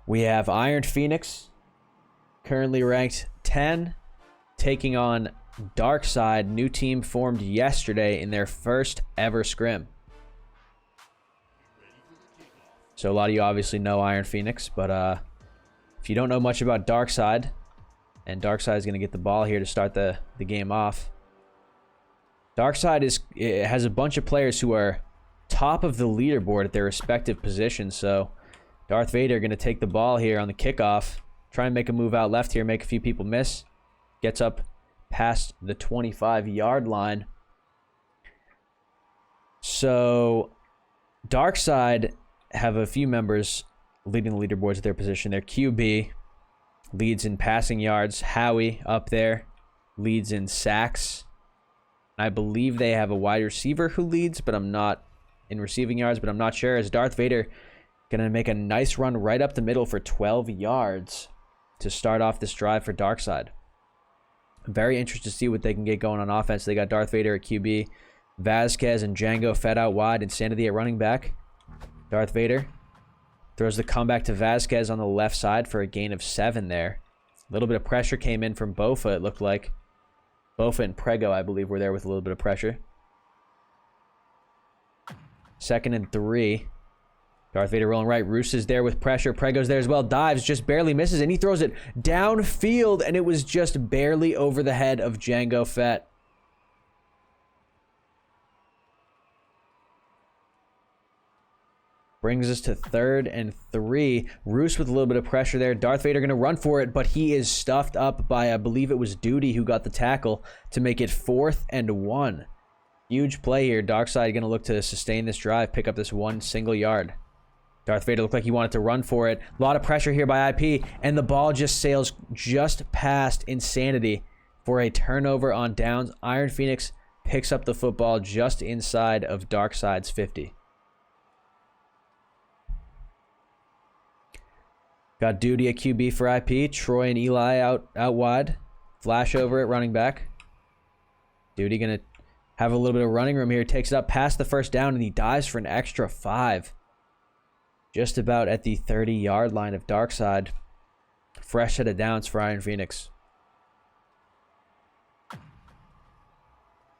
We have Iron Phoenix, currently ranked 10, taking on Dark Side, new team formed yesterday in their first ever scrim. So a lot of you obviously know Iron Phoenix, but if you don't know much about Dark Side, and Dark Side is going to get the ball here to start the game off. Dark Side has a bunch of players who are top of the leaderboard at their respective positions, so Darth Vader going to take the ball here on the kickoff, try and make a move out left here, make a few people miss, gets up past the 25-yard line. So Dark Side have a few members leading the leaderboards at their position. Their QB leads in passing yards. Howie up there leads in sacks. I believe they have a wide receiver who leads, but I'm not in receiving yards, but I'm not sure. As Darth Vader gonna make a nice run right up the middle for 12 yards to start off this drive for Dark Side. I'm very interested to see what they can get going on offense. They got Darth Vader at QB, Vasquez and Django fed out wide, Insanity at running back. Darth Vader throws the comeback to Vasquez on the left side for a gain of 7 there. A little bit of pressure came in from Bofa, it looked like. Bofa and Prego, I believe, were there with a little bit of pressure. 2nd and 3. Darth Vader rolling right. Roos is there with pressure. Prego's there as well. Dives, just barely misses, and he throws it downfield, and it was just barely over the head of Django Fett. Brings us to 3rd and 3. Roos with a little bit of pressure there. Darth Vader going to run for it, but he is stuffed up by, I believe it was Duty who got the tackle to make it 4th and 1. Huge play here. Darkside going to look to sustain this drive, pick up this 1 single yard. Darth Vader looked like he wanted to run for it. A lot of pressure here by IP, and the ball just sails just past Insanity for a turnover on downs. Iron Phoenix picks up the football just inside of Darkside's 50. Got Duty at QB for IP. Troy and Eli out wide. Flash over at running back. Duty going to have a little bit of running room here. Takes it up past the first down, and he dives for an extra 5. Just about at the 30-yard line of Darkside. Fresh set of downs for Iron Phoenix.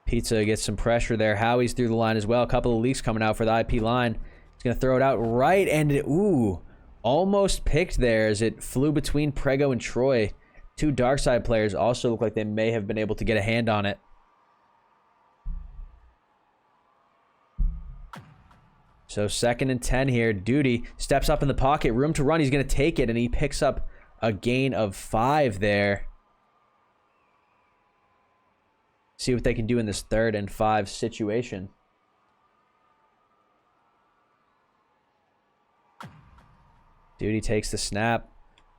Pizza gets some pressure there. Howie's through the line as well. A couple of leaks coming out for the IP line. He's going to throw it out right, and ooh. Almost picked there as it flew between Prego and Troy. 2 Darkside players also look like they may have been able to get a hand on it. So 2nd and 10 here. Duty steps up in the pocket. Room to run. He's going to take it, and he picks up a gain of 5 there. See what they can do in this 3rd and 5 situation. Duty takes the snap.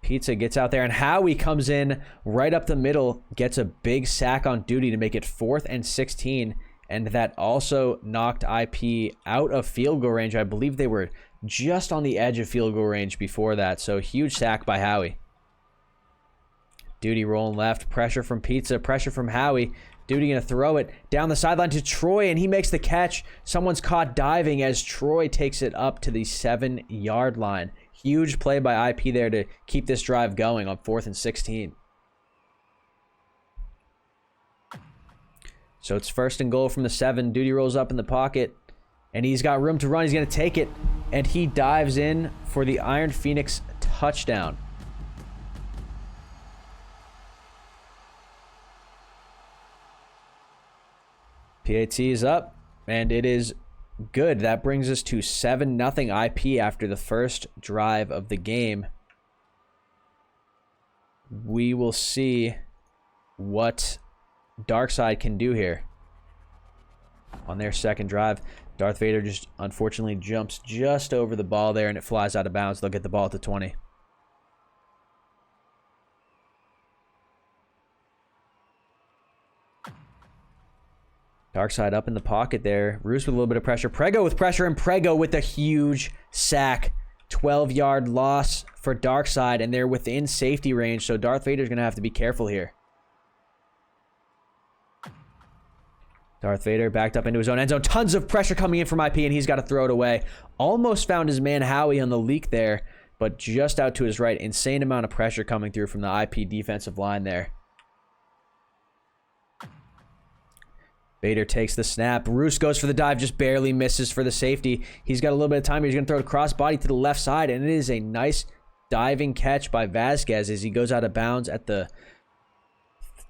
Pizza gets out there, and Howie comes in right up the middle, gets a big sack on Duty to make it 4th and 16, and that also knocked IP out of field goal range. I believe they were just on the edge of field goal range before that, so huge sack by Howie. Duty rolling left, pressure from Pizza, pressure from Howie. Duty going to throw it down the sideline to Troy, and he makes the catch. Someone's caught diving as Troy takes it up to the 7-yard line. Huge play by IP there to keep this drive going on 4th and 16. So it's 1st and goal from the 7. Duty rolls up in the pocket, and he's got room to run. He's going to take it, and he dives in for the Iron Phoenix touchdown. PAT is up, and it is good. That brings us to 7-0 IP after the first drive of the game. We will see what Darkside can do here on their 2nd drive. Darth Vader just unfortunately jumps just over the ball there, and it flies out of bounds. They'll get the ball at the 20. Darkside up in the pocket there. Roos with a little bit of pressure. Prego with pressure, and Prego with a huge sack. 12-yard loss for Darkside, and they're within safety range, so Darth Vader's going to have to be careful here. Darth Vader backed up into his own end zone. Tons of pressure coming in from IP, and he's got to throw it away. Almost found his man Howie on the leak there. but just out to his right. Insane amount of pressure coming through from the IP defensive line there. Vader takes the snap. Roos goes for the dive, just barely misses for the safety. He's got a little bit of time. He's going to throw it cross body to the left side, and it is a nice diving catch by Vasquez as he goes out of bounds at the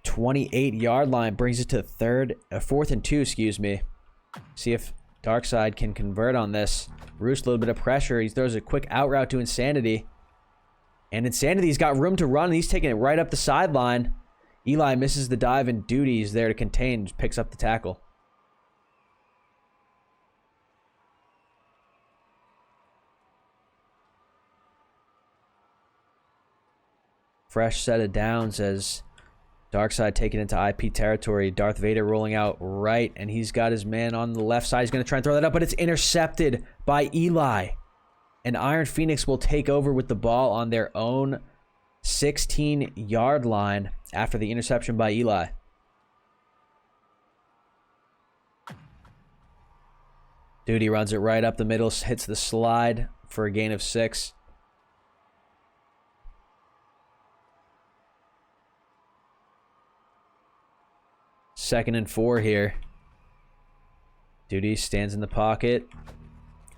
28-yard line. Brings it to 4th and 2, excuse me. See if Darkside can convert on this. Roos, a little bit of pressure. He throws a quick out route to Insanity. And Insanity's got room to run, and he's taking it right up the sideline. Eli misses the dive, and Duty's there to contain, just picks up the tackle. Fresh set of downs as Darkside taken into IP territory. Darth Vader rolling out right, and he's got his man on the left side. He's going to try and throw that up, but it's intercepted by Eli. And Iron Phoenix will take over with the ball on their own 16-yard line after the interception by Eli. Duty runs it right up the middle, hits the slide for a gain of 6. Second and 4 here. Duty stands in the pocket,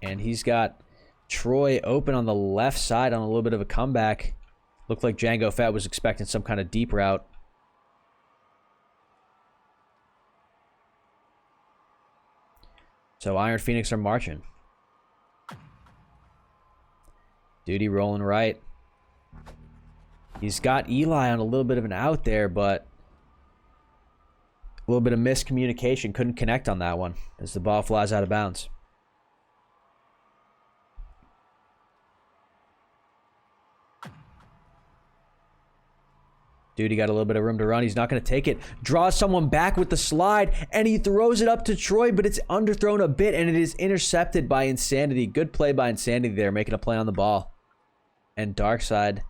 and he's got Troy open on the left side on a little bit of a comeback. Looked like Django Fett was expecting some kind of deep route. So Iron Phoenix are marching. Duty rolling right. He's got Eli on a little bit of an out there, but a little bit of miscommunication. Couldn't connect on that one as the ball flies out of bounds. Duty got a little bit of room to run. He's not going to take it. Draws someone back with the slide, and he throws it up to Troy, but it's underthrown a bit, and it is intercepted by Insanity. Good play by Insanity there, making a play on the ball. And Darkside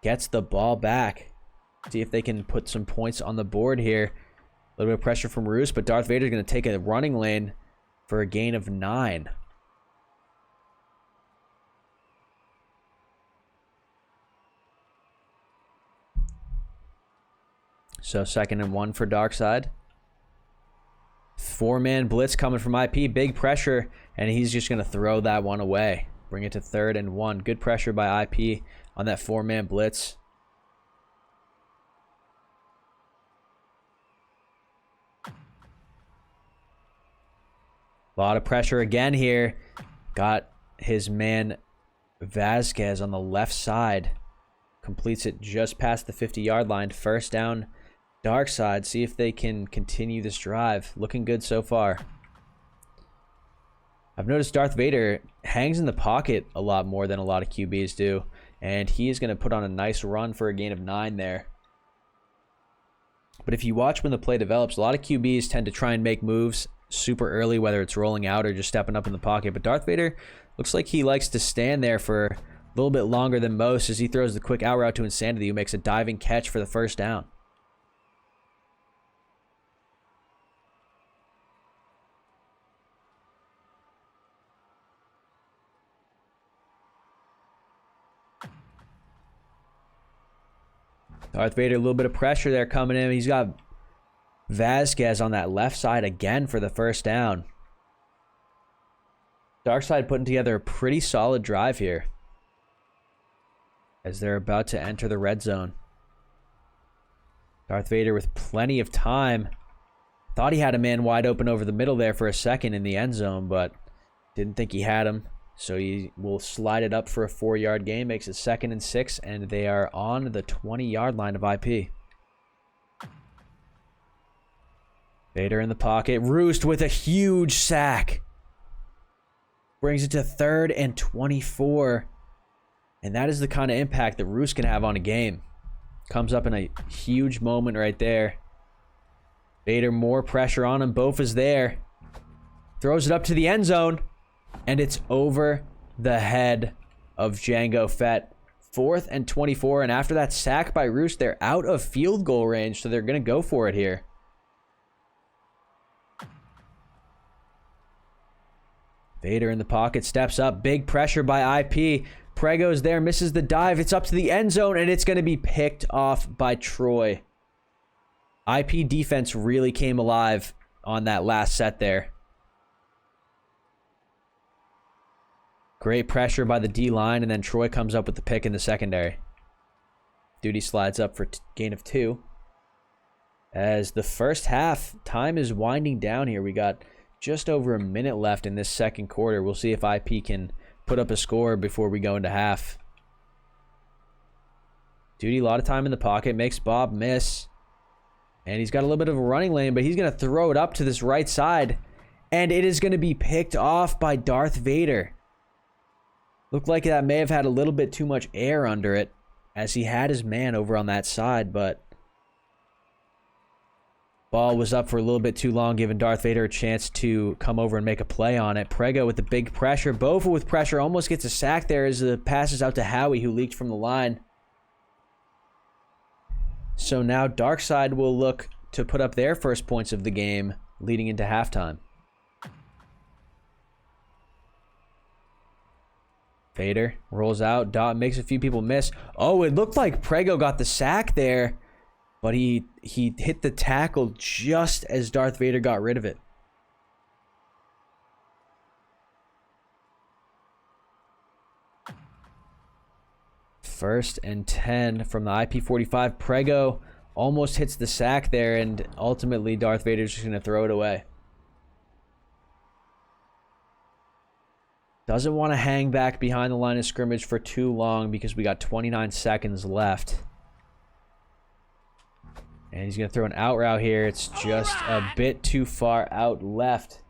gets the ball back. See if they can put some points on the board here. A little bit of pressure from Roos, but Darth Vader's going to take a running lane for a gain of 9. So 2nd and 1 for Darkside. 4-man blitz coming from IP. Big pressure, and he's just going to throw that one away. Bring it to 3rd and 1. Good pressure by IP on that 4-man blitz. A lot of pressure again here. Got his man Vasquez on the left side. Completes it just past the 50-yard line. First down, Darkside. See if they can continue this drive. Looking good so far. I've noticed Darth Vader hangs in the pocket a lot more than a lot of QBs do. And he is going to put on a nice run for a gain of 9 there. But if you watch when the play develops, a lot of QBs tend to try and make moves super early, whether it's rolling out or just stepping up in the pocket. But Darth Vader looks like he likes to stand there for a little bit longer than most as he throws the quick out route to Insanity, who makes a diving catch for the first down. Darth Vader, a little bit of pressure there coming in. He's got Vasquez on that left side again for the first down. Darkside putting together a pretty solid drive here as they're about to enter the red zone. Darth Vader with plenty of time. Thought he had a man wide open over the middle there for a second in the end zone, but didn't think he had him. So he will slide it up for a 4-yard gain. Makes it 2nd and 6, and they are on the 20-yard line of IP. Vader in the pocket. Roost with a huge sack. Brings it to 3rd and 24. And that is the kind of impact that Roost can have on a game. Comes up in a huge moment right there. Vader, more pressure on him. Bof is there. Throws it up to the end zone. And it's over the head of Django Fett. 4th and 24. And after that sack by Roost, they're out of field goal range. So they're going to go for it here. Vader in the pocket, steps up. Big pressure by IP. Prego's there, misses the dive. It's up to the end zone, and it's going to be picked off by Troy. IP defense really came alive on that last set there. Great pressure by the D-line, and then Troy comes up with the pick in the secondary. Duty slides up for gain of 2. As the first half, time is winding down here. We got just over a minute left in this second quarter. We'll see if IP can put up a score before we go into half. Duty, a lot of time in the pocket, makes Bob miss. And he's got a little bit of a running lane, but he's going to throw it up to this right side. And it is going to be picked off by Darth Vader. Looked like that may have had a little bit too much air under it, as he had his man over on that side, but ball was up for a little bit too long, giving Darth Vader a chance to come over and make a play on it. Prego with the big pressure. Bofa with pressure almost gets a sack there as the pass is out to Howie, who leaked from the line. So now Darkside will look to put up their first points of the game leading into halftime. Vader rolls out. Dot makes a few people miss. Oh, it looked like Prego got the sack there, but he hit the tackle just as Darth Vader got rid of it. First and 10 from the IP-45. Prego almost hits the sack there, and ultimately Darth Vader's just going to throw it away. Doesn't want to hang back behind the line of scrimmage for too long because we got 29 seconds left. And he's going to throw an out route here. It's just a bit too far out left.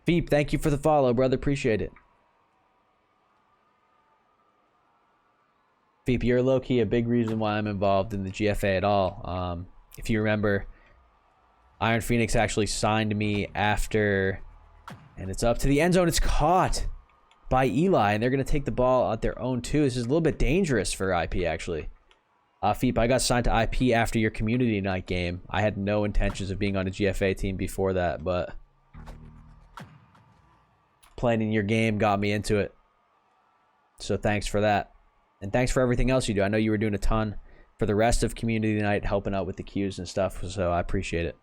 Veep, thank you for the follow, brother. Appreciate it. Veep, you're low-key a big reason why I'm involved in the GFA at all. If you remember, Iron Phoenix actually signed me after, and it's up to the end zone. It's caught by Eli, and they're going to take the ball at their own too. This is a little bit dangerous for IP, actually. Feep, I got signed to IP after your community night game. I had no intentions of being on a GFA team before that, but playing in your game got me into it. So thanks for that. And thanks for everything else you do. I know you were doing a ton for the rest of community night, helping out with the queues and stuff, so I appreciate it.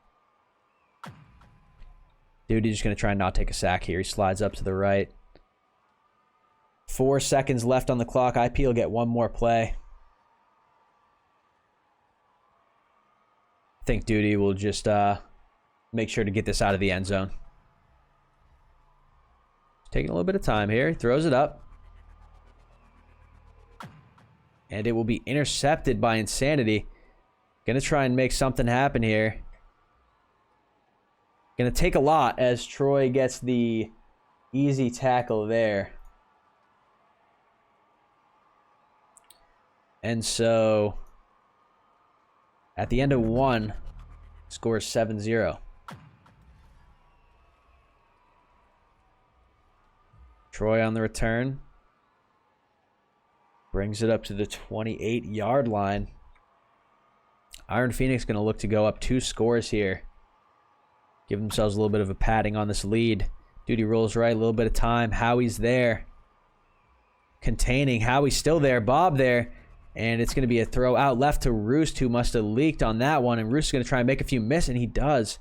Dude, he's just going to try and not take a sack here. He slides up to the right. 4 seconds left on the clock. IP will get one more play. I think Duty will just make sure to get this out of the end zone. Taking a little bit of time here. He throws it up. And it will be intercepted by Insanity. Gonna try and make something happen here. Gonna take a lot as Troy gets the easy tackle there. And so, at the end of 1, score 7-0. Troy on the return. Brings it up to the 28-yard line. Iron Phoenix going to look to go up 2 scores here. Give themselves a little bit of a padding on this lead. Duty rolls right, a little bit of time. Howie's there. Containing. Howie's still there. Bob there. And it's going to be a throw out left to Roost, who must have leaked on that one. And Roost is going to try and make a few miss, and he does.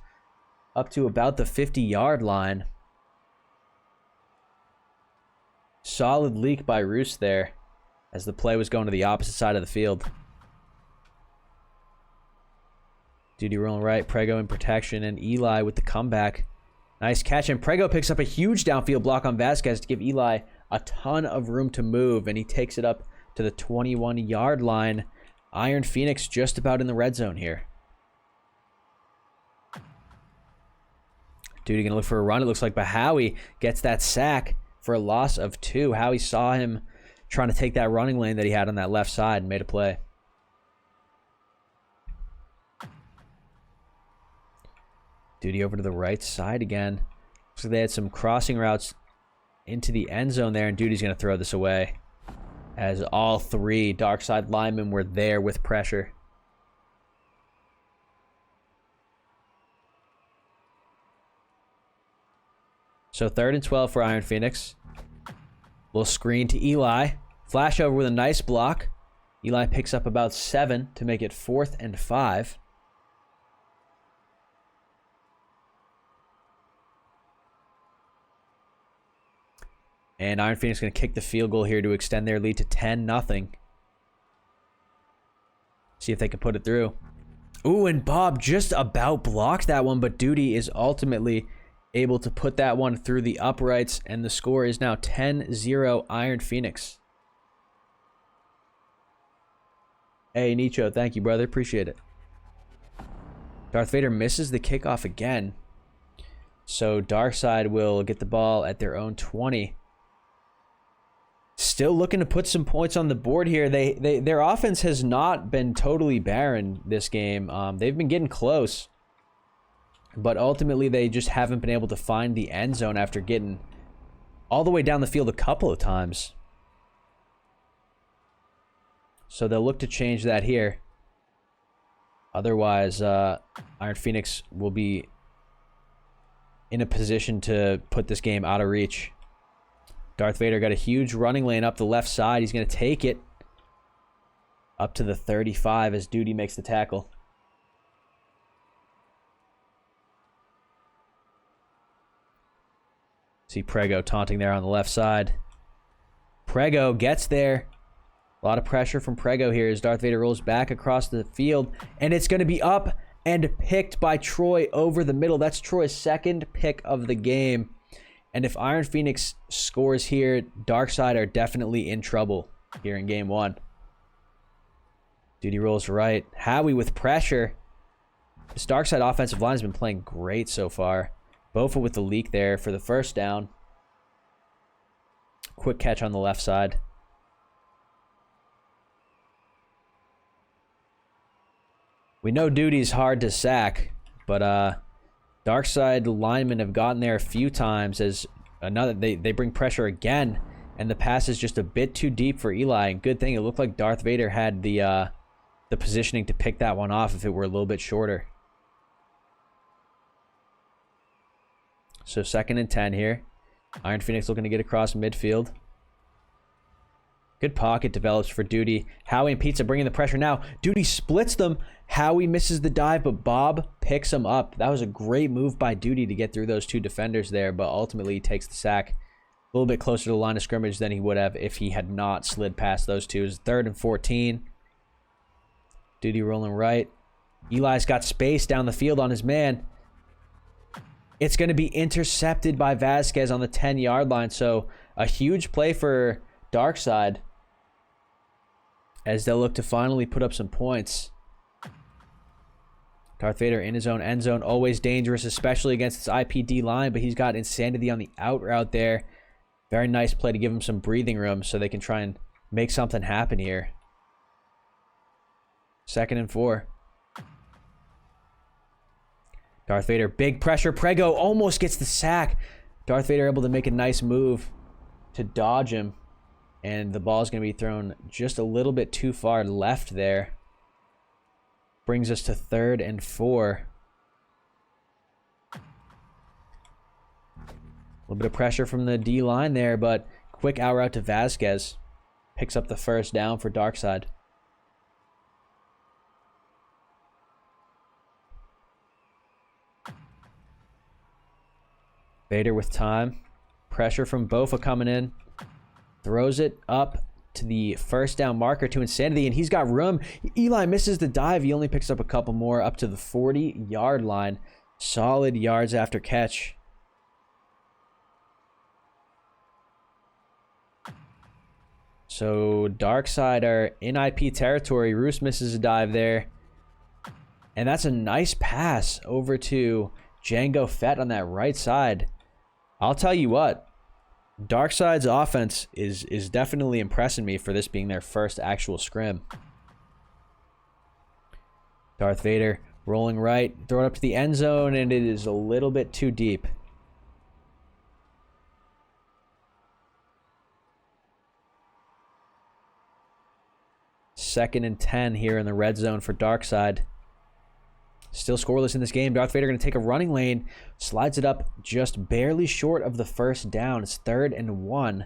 Up to about the 50-yard line. Solid leak by Roost there, as the play was going to the opposite side of the field. Duty rolling right, Prego in protection, and Eli with the comeback. Nice catch, and Prego picks up a huge downfield block on Vasquez to give Eli a ton of room to move, and he takes it up to the 21-yard line. Iron Phoenix just about in the red zone here. Duty gonna look for a run. It looks like, but Howie gets that sack for a loss of 2. Howie saw him trying to take that running lane that he had on that left side and made a play. Duty over to the right side again. Looks like they had some crossing routes into the end zone there, and Duty's going to throw this away, as all 3 dark side linemen were there with pressure. So 3rd and 12 for Iron Phoenix. Little screen to Eli. Flash over with a nice block. Eli picks up about 7 to make it 4th and 5. And Iron Phoenix going to kick the field goal here to extend their lead to 10-0. See if they can put it through. Ooh, and Bob just about blocked that one, but Duty is ultimately able to put that one through the uprights, and the score is now 10-0 Iron Phoenix. Hey, Nicho, thank you, brother. Appreciate it. Darth Vader misses the kickoff again. So Darkseid will get the ball at their own 20. Still looking to put some points on the board here. Their offense has not been totally barren this game. They've been getting close, but ultimately they just haven't been able to find the end zone after getting all the way down the field a couple of times. So they'll look to change that here. Otherwise, Iron Phoenix will be in a position to put this game out of reach. Darth Vader got a huge running lane up the left side. He's going to take it up to the 35 as Duty makes the tackle. See Prego taunting there on the left side. Prego gets there. A lot of pressure from Prego here as Darth Vader rolls back across the field. And it's going to be up and picked by Troy over the middle. That's Troy's second pick of the game. And if Iron Phoenix scores here, Darkseid are definitely in trouble here in game 1. Duty rolls right. Howie with pressure. This Darkseid offensive line has been playing great so far. Bofa with the leak there for the first down. Quick catch on the left side. We know Duty's hard to sack, but Darkseid linemen have gotten there a few times as they bring pressure again, and the pass is just a bit too deep for Eli. And good thing it looked like Darth Vader had the positioning to pick that one off if it were a little bit shorter. So 2nd and 10 here. Iron Phoenix looking to get across midfield. Good pocket develops for Duty. Howie and Pizza bringing the pressure now. Duty splits them. Howie misses the dive, but Bob picks him up. That was a great move by Duty to get through those 2 defenders there, but ultimately he takes the sack a little bit closer to the line of scrimmage than he would have if he had not slid past those 2. It's 3rd and 14. Duty rolling right. Eli's got space down the field on his man. It's going to be intercepted by Vasquez on the 10-yard line, so a huge play for Darkseid as they'll look to finally put up some points. Darth Vader in his own end zone, always dangerous, especially against this IPD line, but he's got Insanity on the out route there. Very nice play to give him some breathing room so they can try and make something happen here. 2nd and 4. Darth Vader, big pressure. Prego almost gets the sack. Darth Vader able to make a nice move to dodge him. And the ball is going to be thrown just a little bit too far left there. Brings us to 3rd and 4. A little bit of pressure from the D line there, but quick out route to Vasquez. Picks up the first down for Darkseid. Vader with time. Pressure from Bofa coming in. Throws it up to the first down marker to Insanity, and he's got room. Eli misses the dive. He only picks up a couple more up to the 40-yard line. Solid yards after catch. So Darkseid are in IP territory. Roos misses a dive there. And that's a nice pass over to Django Fett on that right side. I'll tell you what. Darkseid's offense is definitely impressing me for this being their first actual scrim. Darth Vader rolling right, throw it up to the end zone, and it is a little bit too deep. Second and 10 here in the red zone for Darkseid. Still scoreless in this game. Darth Vader going to take a running lane. Slides it up just barely short of the first down. It's 3rd and 1.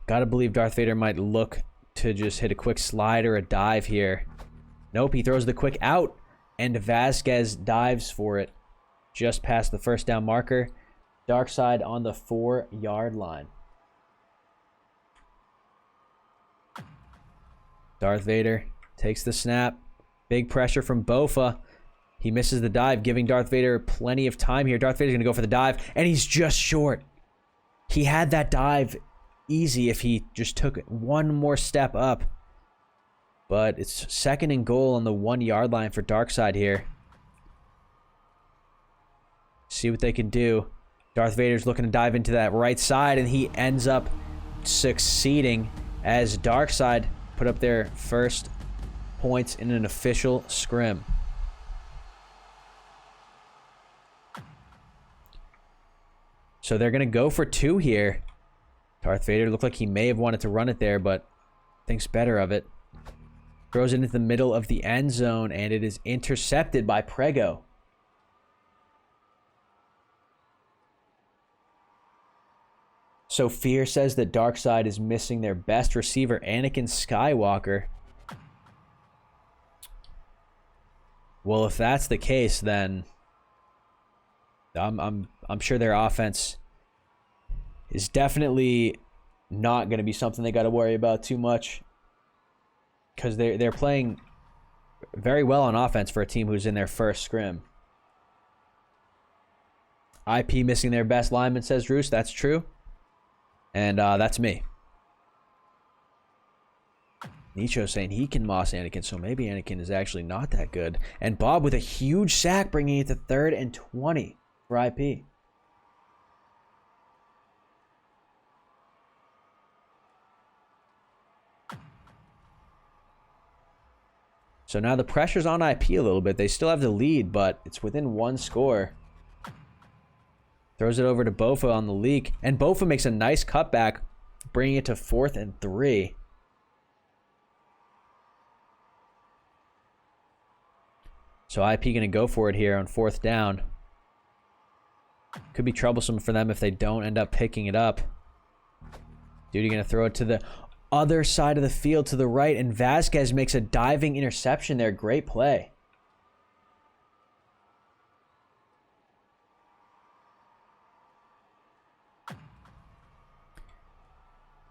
Gotta believe Darth Vader might look to just hit a quick slide or a dive here. Nope, he throws the quick out, and Vasquez dives for it just past the first down marker. Darkside on the 4-yard line. Darth Vader takes the snap. Big pressure from Bofa. He misses the dive, giving Darth Vader plenty of time here. Darth Vader's going to go for the dive, and he's just short. He had that dive easy if he just took one more step up. But it's 2nd and goal on the 1-yard line for Darkside here. See what they can do. Darth Vader's looking to dive into that right side, and he ends up succeeding as Darkside put up their first points in an official scrim. So they're going to go for 2 here. Darth Vader looked like he may have wanted to run it there, but thinks better of it. Throws it into the middle of the end zone, and it is intercepted by Prego. So Fear says that Darkside is missing their best receiver, Anakin Skywalker. Well, if that's the case, then I'm sure their offense is definitely not going to be something they got to worry about too much, because they're playing very well on offense for a team who's in their first scrim. IP missing their best lineman, says Roos. That's true. And that's me. Nicho saying he can moss Anakin, so maybe Anakin is actually not that good. And Bob with a huge sack, bringing it to 3rd and 20 for IP. So now the pressure's on IP a little bit. They still have the lead, but it's within 1 score. Throws it over to Bofa on the leak. And Bofa makes a nice cutback, bringing it to 4th and 3. So IP going to go for it here on 4th down. Could be troublesome for them if they don't end up picking it up. Duty going to throw it to the other side of the field to the right. And Vasquez makes a diving interception there. Great play.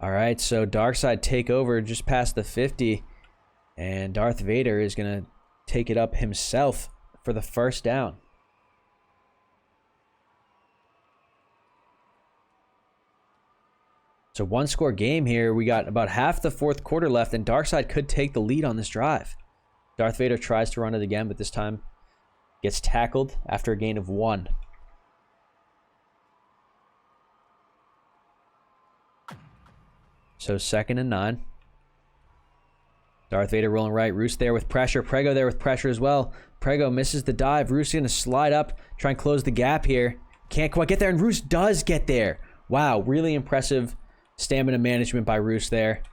All right, so Darkside take over just past the 50, and Darth Vader is going to take it up himself for the first down. So 1-score game here. We got about half the 4th quarter left, and Darkside could take the lead on this drive. Darth Vader tries to run it again, but this time gets tackled after a gain of 1. So 2nd and 9. Darth Vader rolling right. Roos there with pressure. Prego there with pressure as well. Prego misses the dive. Roos going to slide up, try and close the gap here. Can't quite get there, and Roos does get there. Wow, really impressive stamina management by Roos there.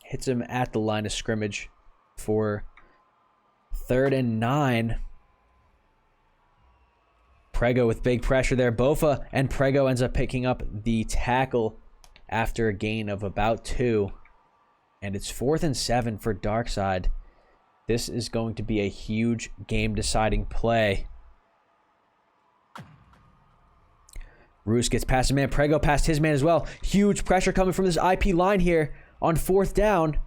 Hits him at the line of scrimmage for 3rd and 9. Prego with big pressure there. Bofa, and Prego ends up picking up the tackle after a gain of about 2. And it's 4th and 7 for Darkside. This is going to be a huge game-deciding play. Roos gets past his man. Prego past his man as well. Huge pressure coming from this IP line here on 4th down.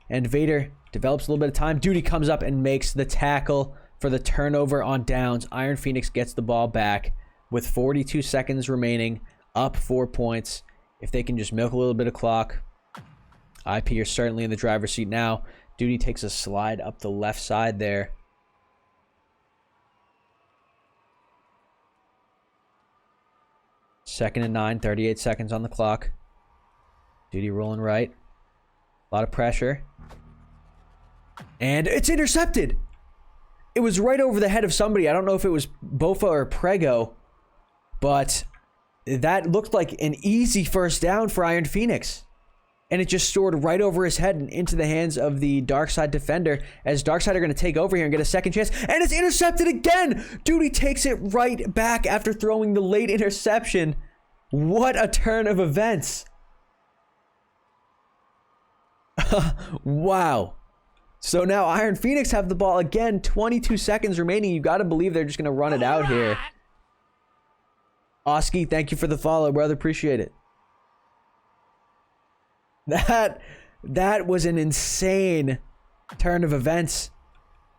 And Vader develops a little bit of time. Duty comes up and makes the tackle for the turnover on downs. Iron Phoenix gets the ball back with 42 seconds remaining, up 4 points. If they can just milk a little bit of clock, IP are certainly in the driver's seat now. Duty takes a slide up the left side there. Second and 9, 38 seconds on the clock. Duty rolling right. A lot of pressure. And it's intercepted. It was right over the head of somebody. I don't know if it was Bofa or Prego, but that looked like an easy first down for Iron Phoenix. And it just soared right over his head and into the hands of the Darkside defender, as Darkside are going to take over here and get a second chance. And it's intercepted again! Duty takes it right back after throwing the late interception. What a turn of events. Wow. So now Iron Phoenix have the ball again. 22 seconds remaining. You got to believe they're just going to run it out here. Oski, thank you for the follow, brother. Appreciate it. That was an insane turn of events.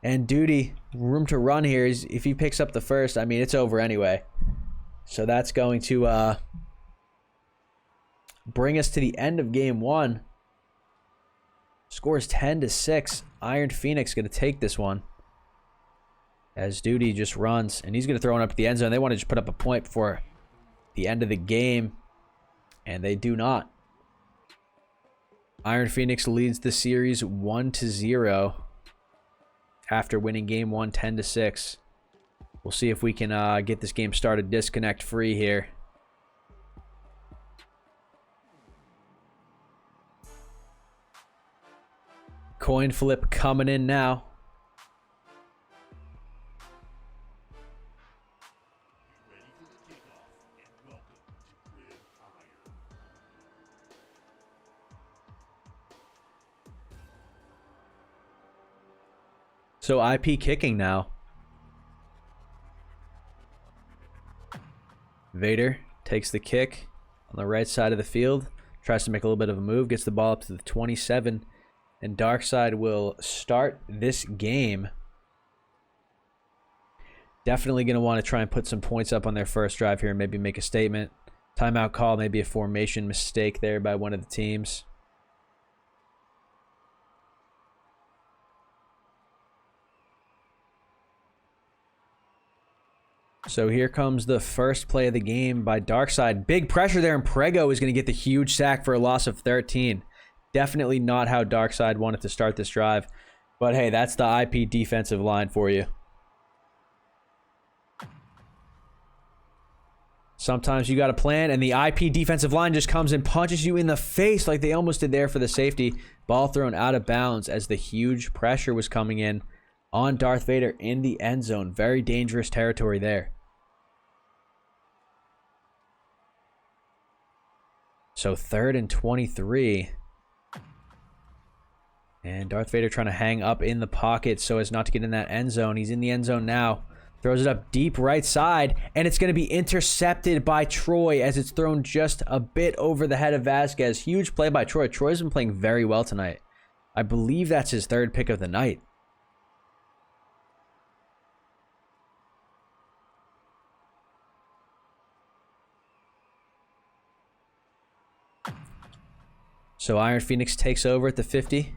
And Duty, room to run here. If he picks up the first, I mean, it's over anyway. So that's going to bring us to the end of game one. Scores 10-6. Iron Phoenix going to take this one. As Duty just runs. And he's going to throw it up at the end zone. They want to just put up a point before the end of the game. And they do not. Iron Phoenix leads the series 1-0. After winning game one 10-6. We'll see if we can get this game started disconnect free here. Coin flip coming in now. So IP kicking now. Vader takes the kick on the right side of the field. Tries to make a little bit of a move. Gets the ball up to the 27. And Darkside will start this game. Definitely going to want to try and put some points up on their first drive here and maybe make a statement. Timeout call, maybe a formation mistake there by one of the teams. So here comes the first play of the game by Darkside. Big pressure there, and Prego is going to get the huge sack for a loss of 13. Definitely not how Darkside wanted to start this drive. But hey, that's the IP defensive line for you. Sometimes you got a plan, and the IP defensive line just comes and punches you in the face like they almost did there for the safety. Ball thrown out of bounds as the huge pressure was coming in on Darth Vader in the end zone. Very dangerous territory there. So 3rd and 23. And Darth Vader trying to hang up in the pocket so as not to get in that end zone. He's in the end zone now. Throws it up deep right side. And it's going to be intercepted by Troy as it's thrown just a bit over the head of Vasquez. Huge play by Troy. Troy's been playing very well tonight. I believe that's his 3rd pick of the night. So Iron Phoenix takes over at the 50.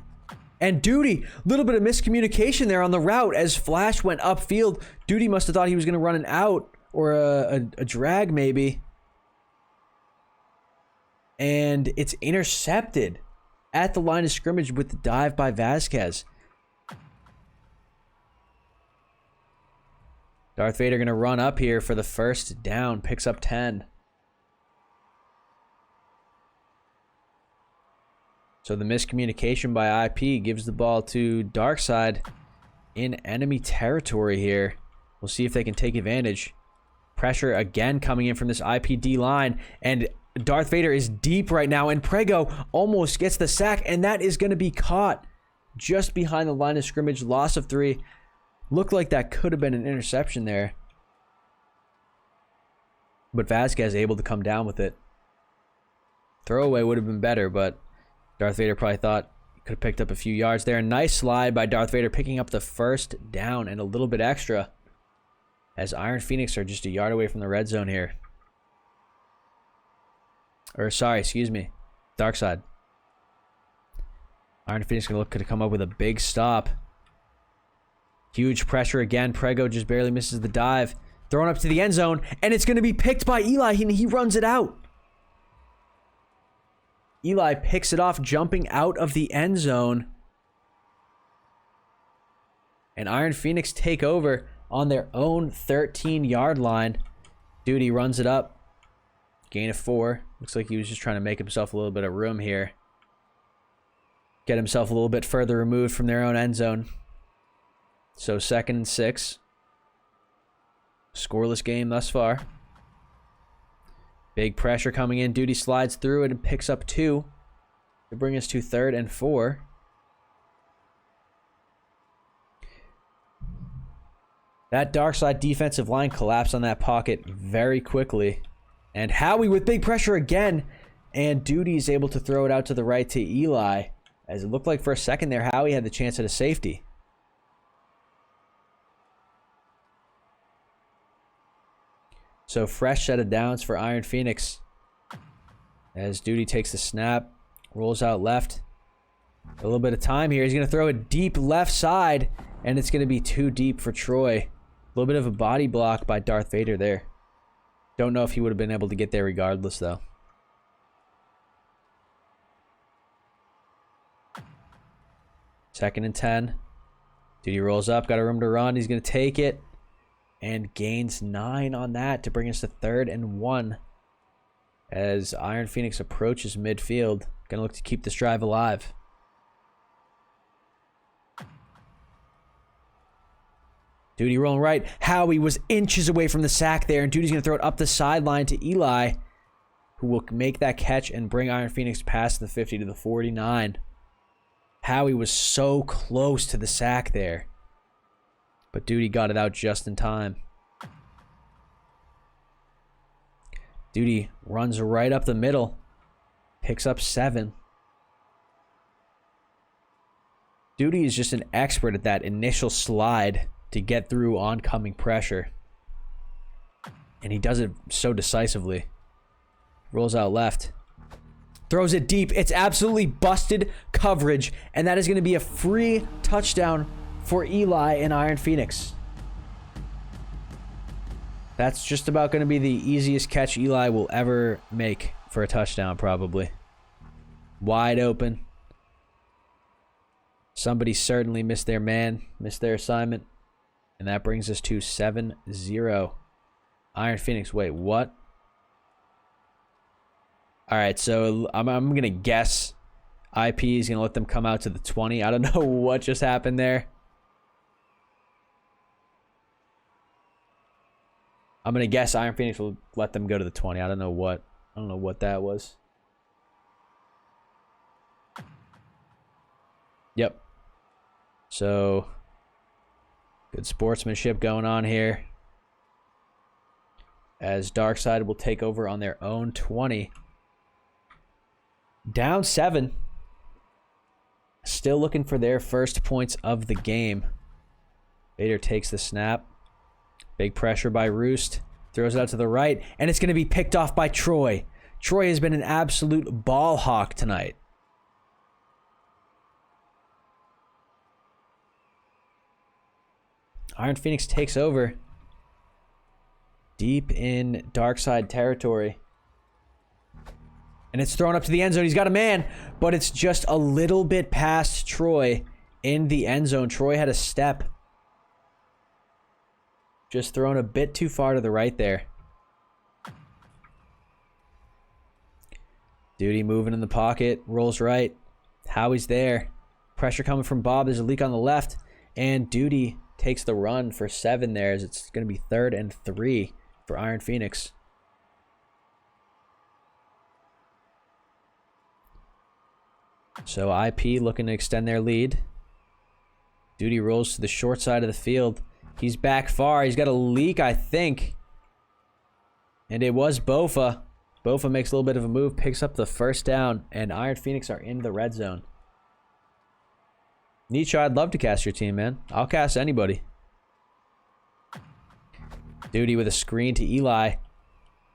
And Duty, a little bit of miscommunication there on the route as Flash went upfield. Duty must have thought he was going to run an out or a drag maybe. And it's intercepted at the line of scrimmage with the dive by Vasquez. Darth Vader going to run up here for the first down, picks up 10. So the miscommunication by IP gives the ball to Darkside in enemy territory here. We'll see if they can take advantage. Pressure again coming in from this IPD line. And Darth Vader is deep right now. And Prego almost gets the sack. And that is going to be caught just behind the line of scrimmage. Loss of 3. Looked like that could have been an interception there. But Vasquez able to come down with it. Throwaway would have been better, but Darth Vader probably thought he could have picked up a few yards there. Nice slide by Darth Vader, picking up the first down and a little bit extra. As Iron Phoenix are just a yard away from the red zone here. Or, sorry, excuse me. Darkside. Iron Phoenix going to look to come up with a big stop. Huge pressure again. Prego just barely misses the dive. Thrown up to the end zone, and it's going to be picked by Eli, and he runs it out. Eli picks it off, jumping out of the end zone. And Iron Phoenix take over on their own 13-yard line. Duty runs it up. Gain of 4. Looks like he was just trying to make himself a little bit of room here. Get himself a little bit further removed from their own end zone. So 2nd and 6. Scoreless game thus far. Big pressure coming in. Duty slides through it and picks up 2 to bring us to 3rd and 4. That dark side defensive line collapsed on that pocket very quickly. And Howie with big pressure again. And Duty is able to throw it out to the right to Eli. As it looked like for a second there, Howie had the chance at a safety. So fresh set of downs for Iron Phoenix. As Duty takes the snap, rolls out left. A little bit of time here. He's going to throw a deep left side, and it's going to be too deep for Troy. A little bit of a body block by Darth Vader there. Don't know if he would have been able to get there regardless, though. Second and 10. Duty rolls up, got a room to run. He's going to take it and gains 9 on that to bring us to 3rd and 1 as Iron Phoenix approaches midfield. Going to look to keep this drive alive. Duty rolling right. Howie was inches away from the sack there, and Duty's going to throw it up the sideline to Eli, who will make that catch and bring Iron Phoenix past the 50 to the 49. Howie was so close to the sack there, but Duty got it out just in time. Duty runs right up the middle, picks up 7. Duty is just an expert at that initial slide to get through oncoming pressure. And he does it so decisively. Rolls out left. Throws it deep. It's absolutely busted coverage. And that is going to be a free touchdown for Eli and Iron Phoenix. That's just about going to be the easiest catch Eli will ever make for a touchdown, probably. Wide open. Somebody certainly missed their man, missed their assignment. And that brings us to 7-0. Iron Phoenix, wait, what? All right, so I'm going to guess IP is going to let them come out to the 20. I don't know what just happened there. I'm going to guess Iron Phoenix will let them go to the 20. I don't know what that was. Yep. So good sportsmanship going on here. As Darkside will take over on their own 20. Down 7. Still looking for their first points of the game. Vader takes the snap. Big pressure by Roost. Throws it out to the right. And it's going to be picked off by Troy. Troy has been an absolute ball hawk tonight. Iron Phoenix takes over. Deep in Darkside territory. And it's thrown up to the end zone. He's got a man, but it's just a little bit past Troy in the end zone. Troy had a step. Just thrown a bit too far to the right there. Duty moving in the pocket. Rolls right. Howie's there. Pressure coming from Bob. There's a leak on the left. And Duty takes the run for 7 there, as it's going to be 3rd and 3 for Iron Phoenix. So IP looking to extend their lead. Duty rolls to the short side of the field. He's back far. He's got a leak, I think. And it was Bofa. Bofa makes a little bit of a move, picks up the first down, and Iron Phoenix are in the red zone. Nietzsche, I'd love to cast your team, man. I'll cast anybody. Duty with a screen to Eli.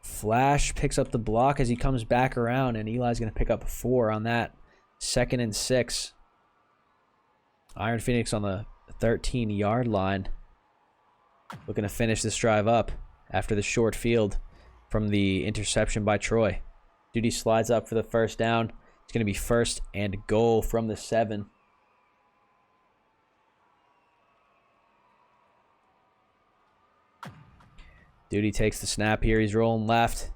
Flash picks up the block as he comes back around, and Eli's going to pick up 4 on that. 2nd and 6. Iron Phoenix on the 13-yard line. Looking to finish this drive up after the short field from the interception by Troy. Duty slides up for the first down. It's going to be 1st and goal from the 7. Duty takes the snap here. He's rolling left.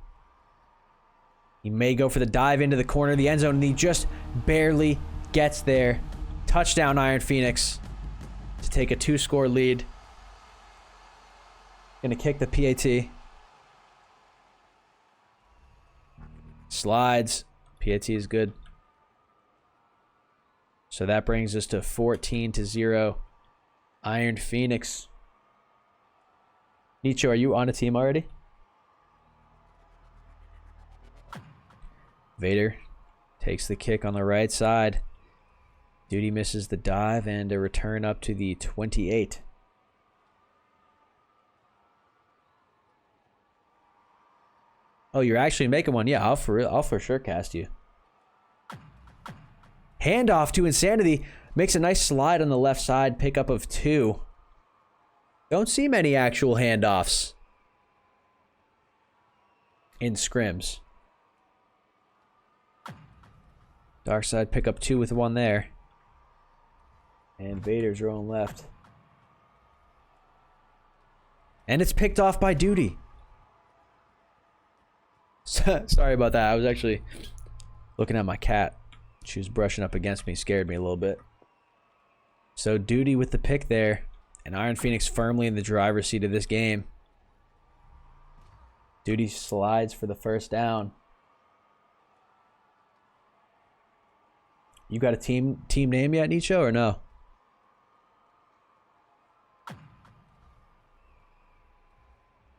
He may go for the dive into the corner of the end zone, and he just barely gets there. Touchdown, Iron Phoenix, to take a 2-score lead. Gonna kick the PAT. Slides. PAT is good. So that brings us to 14-0. Iron Phoenix Nicho, are you on a team already? Vader takes the kick on the right side. Duty misses the dive and a return up to the 28. Oh, you're actually making one. Yeah, I'll for sure cast you. Handoff to Insanity. Makes a nice slide on the left side. Pickup of 2. Don't see many actual handoffs in scrims. Dark side pick up 2 with 1 there. And Vader's rolling left. And it's picked off by Duty. Sorry about that. I was actually looking at my cat. She was brushing up against me. Scared me a little bit. So Duty with the pick there. And Iron Phoenix firmly in the driver's seat of this game. Duty slides for the first down. You got a team name yet, Nicho, or no?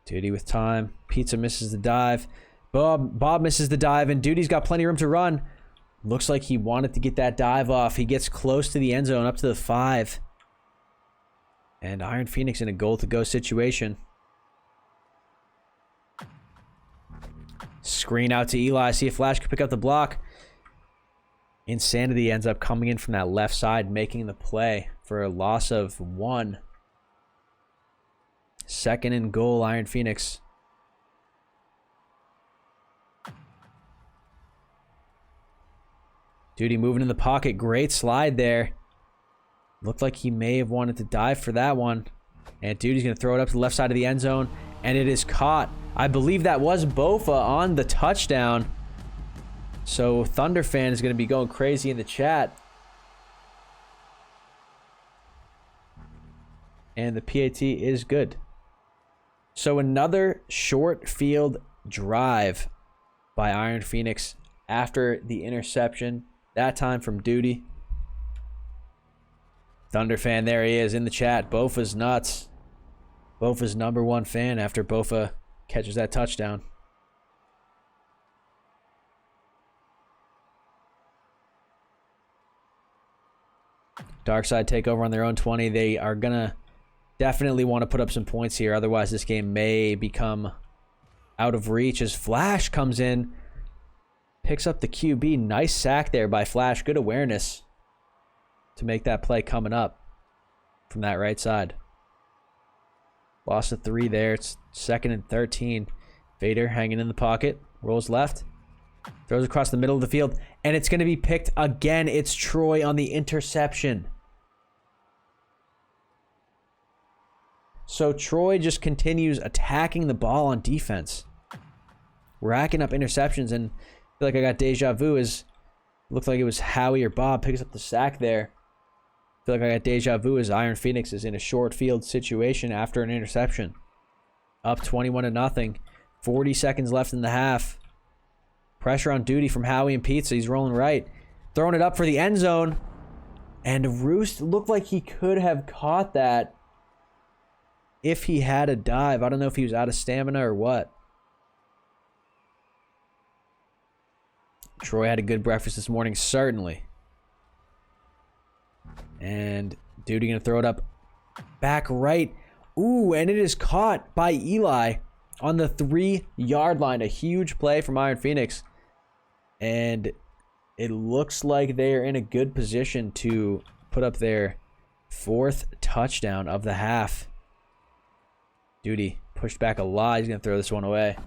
Duty with time. Pizza misses the dive. Bob misses the dive, and Duty's got plenty of room to run. Looks like he wanted to get that dive off. He gets close to the end zone, up to the 5. And Iron Phoenix in a goal-to-go situation. Screen out to Eli. See if Flash can pick up the block. Insanity ends up coming in from that left side, making the play for a loss of 1. 2nd and goal, Iron Phoenix. Duty moving in the pocket. Great slide there. Looked like he may have wanted to dive for that one. And Duty's going to throw it up to the left side of the end zone. And it is caught. I believe that was Bofa on the touchdown. So Thunder fan is going to be going crazy in the chat. And the PAT is good. So another short field drive by Iron Phoenix after the interception. That time from Duty. Thunder fan, there he is in the chat. Bofa's nuts. Bofa's #1 fan after Bofa catches that touchdown. Darkside take over on their own 20. They are going to definitely want to put up some points here. Otherwise, this game may become out of reach as Flash comes in. Picks up the QB. Nice sack there by Flash. Good awareness to make that play coming up from that right side. Lost a 3 there. It's 2nd and 13. Vader hanging in the pocket. Rolls left. Throws across the middle of the field. And it's going to be picked again. It's Troy on the interception. So Troy just continues attacking the ball on defense. Racking up interceptions, and I feel like I got deja vu as looked like it was Howie or Bob picks up the sack there. I feel like I got deja vu as Iron Phoenix is in a short field situation after an interception. Up 21-0. 40 seconds left in the half. Pressure on Duty from Howie and Pizza. He's rolling right. Throwing it up for the end zone. And Roost looked like he could have caught that if he had a dive. I don't know if he was out of stamina or what. Troy had a good breakfast this morning, certainly. And Duty going to throw it up back right. Ooh, and it is caught by Eli on the 3-yard line. A huge play from Iron Phoenix. And it looks like they are in a good position to put up their 4th touchdown of the half. Duty pushed back a lot. He's going to throw this one away.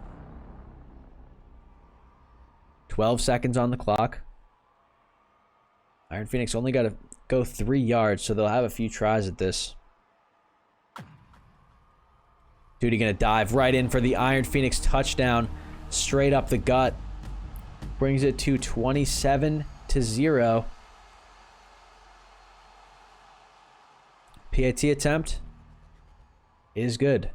12 seconds on the clock. Iron Phoenix only got to go 3 yards, so they'll have a few tries at this. Duty going to dive right in for the Iron Phoenix touchdown. Straight up the gut. Brings it to 27-0. PAT attempt is good.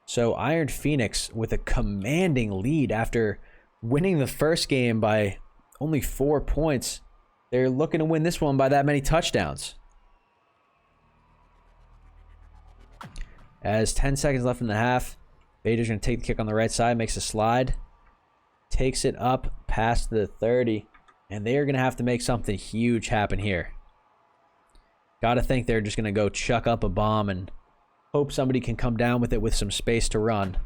So Iron Phoenix with a commanding lead after winning the first game by only 4 points. They're looking to win this one by that many touchdowns. As 10 seconds left in the half, Vader's going to take the kick on the right side, makes a slide, takes it up past the 30, and they are going to have to make something huge happen here. Got to think they're just going to go chuck up a bomb and hope somebody can come down with it with some space to run.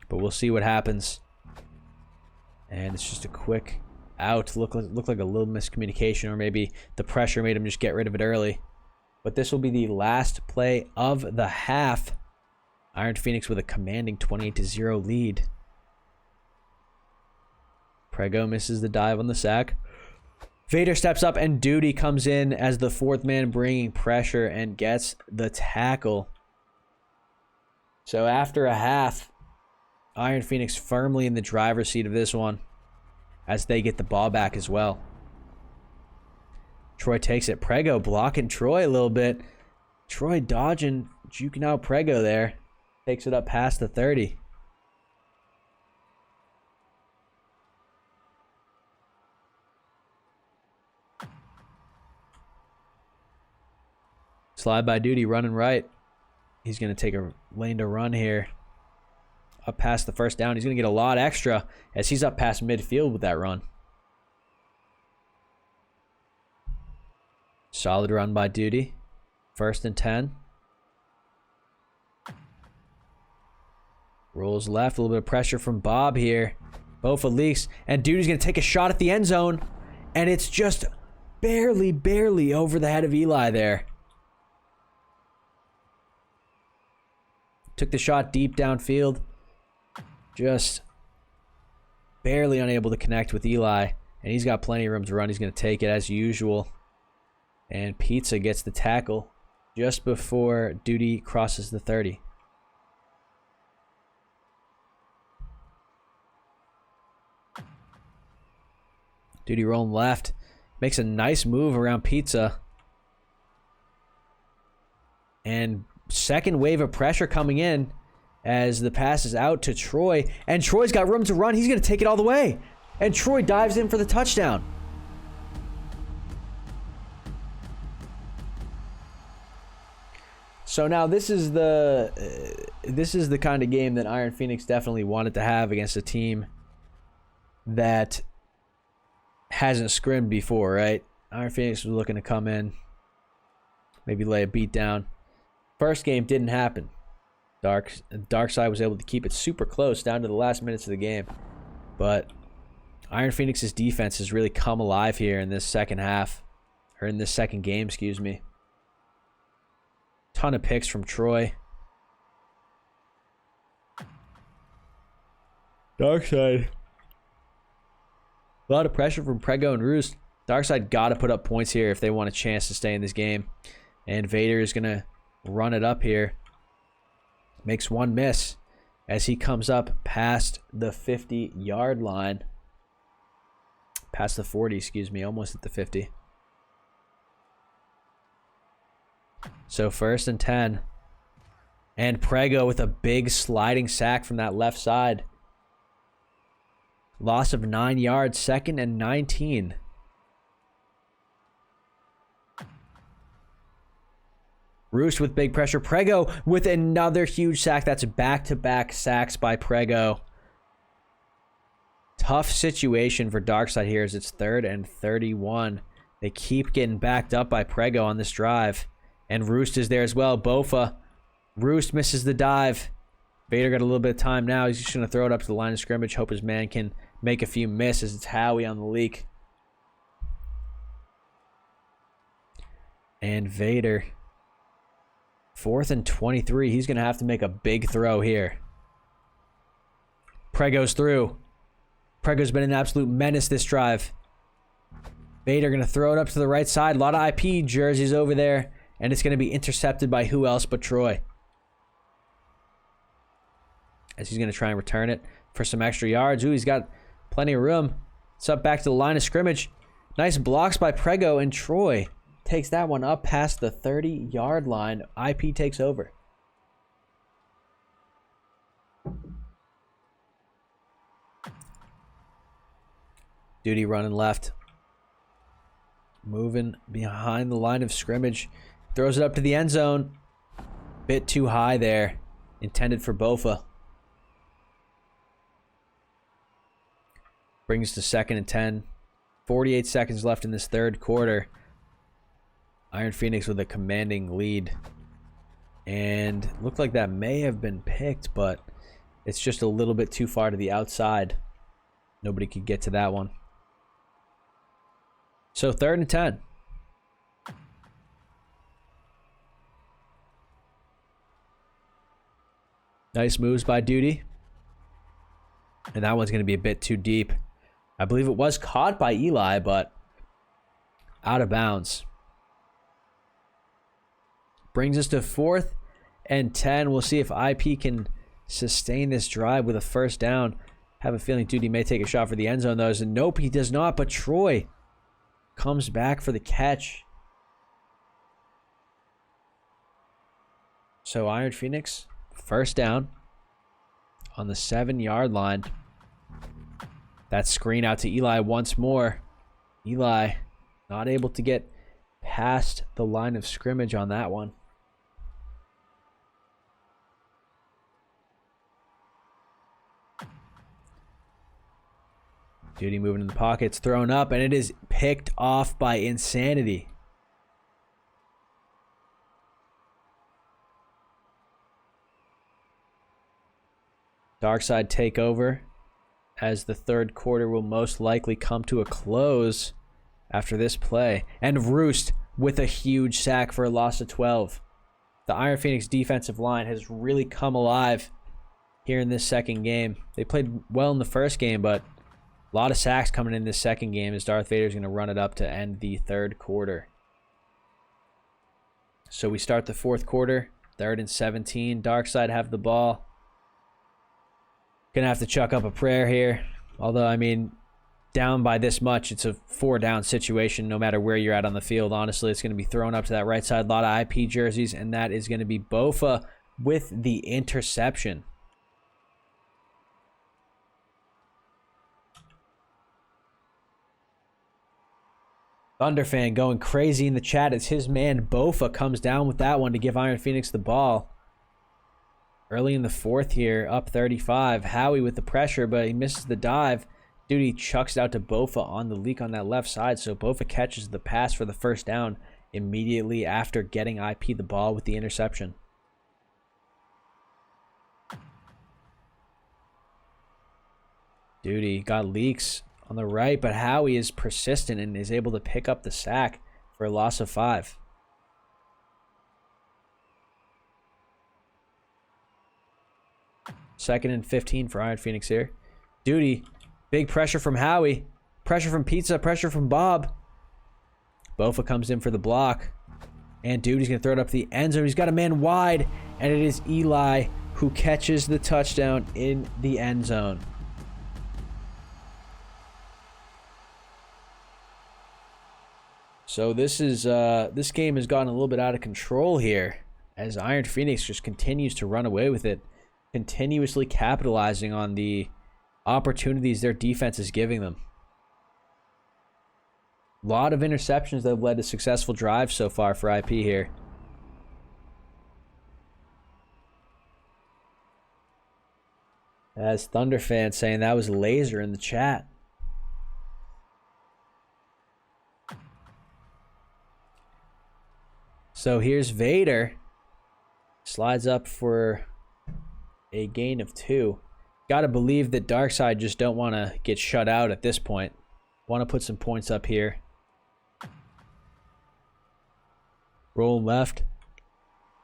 But we'll see what happens. And it's just a quick out. Look like a little miscommunication, or maybe the pressure made him just get rid of it early. But this will be the last play of the half. Iron Phoenix with a commanding 28-0 lead. Prego misses the dive on the sack. Vader steps up, and Duty comes in as the fourth man, bringing pressure and gets the tackle. So after a half, Iron Phoenix firmly in the driver's seat of this one as they get the ball back as well. Troy takes it. Prego blocking Troy a little bit. Troy dodging, juking out Prego there. Takes it up past the 30. Slide by Duty, running right. He's going to take a lane to run here. Up past the first down. He's going to get a lot extra as he's up past midfield with that run. Solid run by Duty. 1st and 10. Rolls left. A little bit of pressure from Bob here. Bofa leaks. And Duty's going to take a shot at the end zone. And it's just barely over the head of Eli there. Took the shot deep downfield. Just barely unable to connect with Eli. And he's got plenty of room to run. He's going to take it as usual. And Pizza gets the tackle just before Duty crosses the 30. Duty rolling left. Makes a nice move around Pizza. And second wave of pressure coming in as the pass is out to Troy. And Troy's got room to run. He's going to take it all the way. And Troy dives in for the touchdown. So now this is the kind of game that Iron Phoenix definitely wanted to have against a team that hasn't scrimmed before, right? Iron Phoenix was looking to come in, maybe lay a beat down. First game didn't happen. Darkside was able to keep it super close down to the last minutes of the game. But Iron Phoenix's defense has really come alive here in this second half. Or in this second game, excuse me. Ton of picks from Troy. Darkside. A lot of pressure from Prego and Roost. Darkside got to put up points here if they want a chance to stay in this game. And Vader is going to run it up here. Makes one miss as he comes up past the 50-yard line. Past the 40, excuse me. Almost at the 50. So 1st and 10. And Prego with a big sliding sack from that left side. Loss of 9 yards. 2nd and 19. Roost with big pressure. Prego with another huge sack. That's back-to-back sacks by Prego. Tough situation for Darkside here as it's 3rd and 31. They keep getting backed up by Prego on this drive. And Roost is there as well. Bofa. Roost misses the dive. Vader got a little bit of time now. He's just going to throw it up to the line of scrimmage. Hope his man can make a few misses. It's Howie on the leak. And Vader. 4th and 23. He's going to have to make a big throw here. Prego's through. Prego's been an absolute menace this drive. Vader going to throw it up to the right side. A lot of IP jerseys over there. And it's going to be intercepted by who else but Troy. As he's going to try and return it for some extra yards. Ooh, he's got plenty of room. It's up back to the line of scrimmage. Nice blocks by Prego, and Troy takes that one up past the 30-yard line. IP takes over. Duty running left. Moving behind the line of scrimmage. Throws it up to the end zone. Bit too high there. Intended for Bofa. Brings to 2nd and 10. 48 seconds left in this third quarter. Iron Phoenix with a commanding lead. And looked like that may have been picked, but it's just a little bit too far to the outside. Nobody could get to that one. So 3rd and 10. Nice moves by Duty. And that one's going to be a bit too deep. I believe it was caught by Eli, but out of bounds. Brings us to 4th and 10. We'll see if IP can sustain this drive with a first down. Have a feeling Duty may take a shot for the end zone, though. And nope, he does not, but Troy comes back for the catch. So Iron Phoenix, first down on the 7-yard line. That screen out to Eli once more. Eli not able to get past the line of scrimmage on that one. Duty moving in the pocket. It's thrown up, and it is picked off by Insanity. Darkside take over as the third quarter will most likely come to a close after this play. And Roost with a huge sack for a loss of 12. The Iron Phoenix defensive line has really come alive here in this second game. They played well in the first game, but a lot of sacks coming in this second game as Darth Vader's going to run it up to end the third quarter. So we start the fourth quarter, 3rd and 17. Darkside have the ball. Gonna have to chuck up a prayer here. Although, I mean, down by this much, it's a 4-down situation no matter where you're at on the field. Honestly, it's going to be thrown up to that right side. A lot of IP jerseys, and that is going to be Bofa with the interception. Thunderfan going crazy in the chat as his man Bofa comes down with that one to give Iron Phoenix the ball. Early in the fourth here, up 35. Howie with the pressure, but he misses the dive. Duty chucks it out to Bofa on the leak on that left side, so Bofa catches the pass for the first down immediately after getting IP the ball with the interception. Duty got leaks on the right, but Howie is persistent and is able to pick up the sack for a loss of 5. Second and 15 for Iron Phoenix here. Duty, big pressure from Howie. Pressure from Pizza, pressure from Bob. Bofa comes in for the block. And Duty's going to throw it up the end zone. He's got a man wide, and it is Eli who catches the touchdown in the end zone. So this game has gotten a little bit out of control here as Iron Phoenix just continues to run away with it, continuously capitalizing on the opportunities their defense is giving them. A lot of interceptions that have led to successful drives so far for IP here. As Thunderfan saying that was laser in the chat. So here's Vader. Slides up for a gain of 2. Gotta believe that Darkside just don't want to get shut out at this point. Want to put some points up here. Rolling left.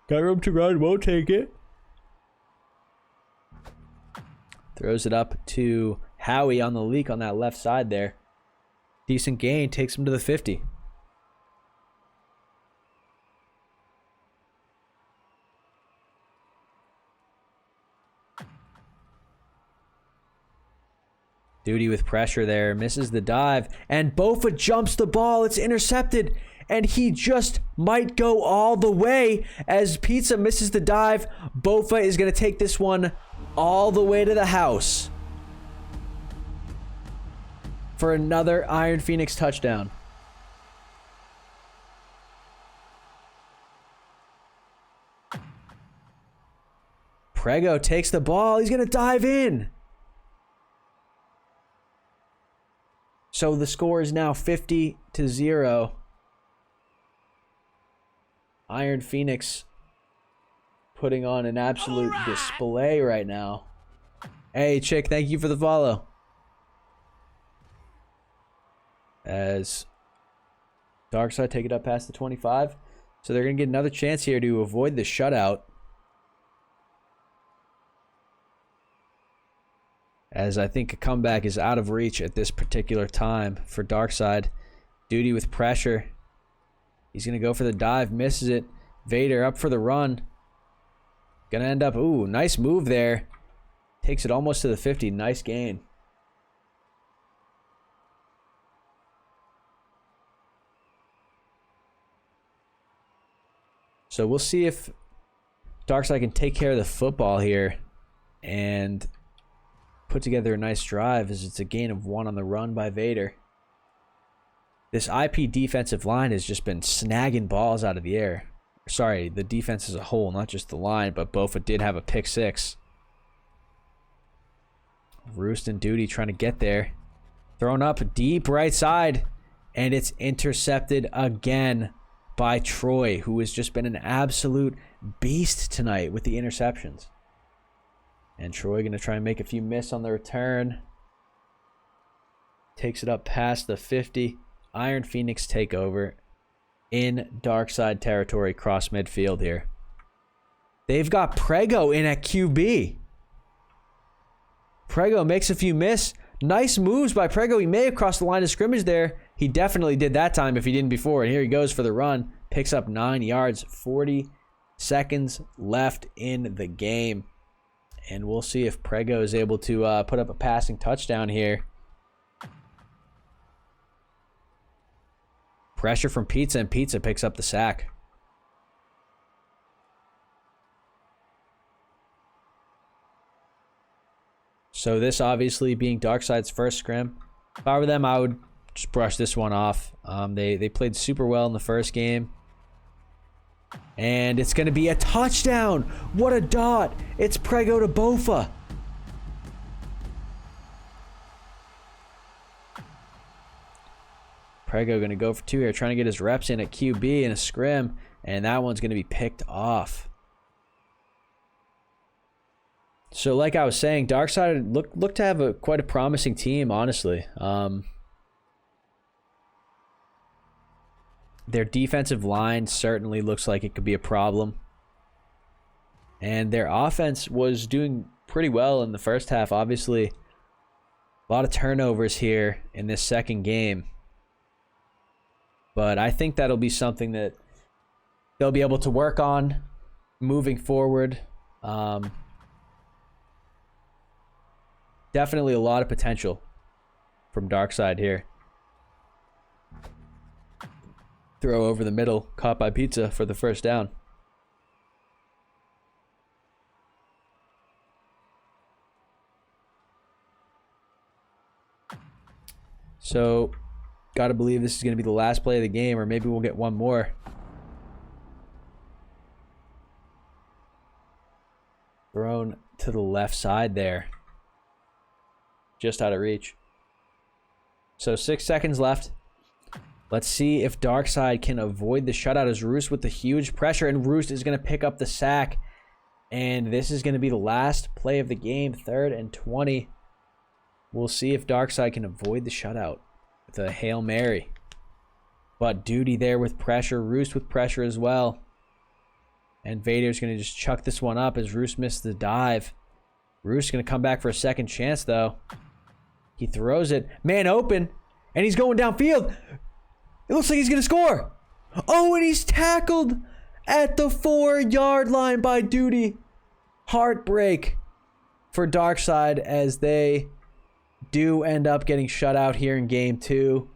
Got room to run, won't take it. Throws it up to Howie on the leak on that left side there. Decent gain, takes him to the 50. Duty with pressure there, misses the dive, and Bofa jumps the ball. It's intercepted, and he just might go all the way as Pizza misses the dive. Bofa is going to take this one all the way to the house for another Iron Phoenix touchdown. Prego takes the ball. He's going to dive in. So the score is now 50-0. Iron Phoenix putting on an absolute display right now. Hey, Chick, thank you for the follow. As Darkside take it up past the 25. So they're going to get another chance here to avoid the shutout. As I think a comeback is out of reach at this particular time for Darkside. Duty with pressure. He's going to go for the dive, misses it. Vader up for the run. Going to end up, ooh, nice move there. Takes it almost to the 50. Nice gain. So we'll see if Darkside can take care of the football here and put together a nice drive, as it's a gain of 1 on the run by Vader. This IP defensive line has just been snagging balls out of the air. Sorry, the defense as a whole, not just the line, but Bofa did have a pick 6. Roost and Duty trying to get there. Thrown up deep right side, and it's intercepted again by Troy, who has just been an absolute beast tonight with the interceptions. And Troy going to try and make a few miss on the return. Takes it up past the 50. Iron Phoenix take over in Darkside territory, cross midfield here. They've got Prego in at QB. Prego makes a few miss. Nice moves by Prego. He may have crossed the line of scrimmage there. He definitely did that time if he didn't before. And here he goes for the run. Picks up 9 yards. 40 seconds left in the game. And we'll see if Prego is able to put up a passing touchdown here. Pressure from Pizza, and Pizza picks up the sack. So this obviously being Darkside's first scrim. If I were them, I would just brush this one off. They played super well in the first game. And it's going to be a touchdown. What a dot. It's Prego to Bofa. Prego going to go for 2 here, trying to get his reps in at QB in a scrim. And that one's going to be picked off. So like I was saying, Darkside looked to have quite a promising team, honestly. Their defensive line certainly looks like it could be a problem. And their offense was doing pretty well in the first half. Obviously, a lot of turnovers here in this second game. But I think that'll be something that they'll be able to work on moving forward. Definitely a lot of potential from Darkside here. Throw over the middle, caught by Pizza for the first down. So, gotta believe this is going to be the last play of the game, or maybe we'll get one more. Thrown to the left side there. Just out of reach. So 6 seconds left. Let's see if Darkside can avoid the shutout as Roost with the huge pressure, and Roost is going to pick up the sack. And this is going to be the last play of the game, 3rd and 20. We'll see if Darkside can avoid the shutout with a Hail Mary. But Duty there with pressure, Roost with pressure as well. And Vader's going to just chuck this one up as Roost missed the dive. Roost's going to come back for a second chance, though. He throws it. Man open. And he's going downfield. It looks like he's going to score. Oh, and he's tackled at the 4-yard line by Duty. Heartbreak for Darkside as they do end up getting shut out here in game 2.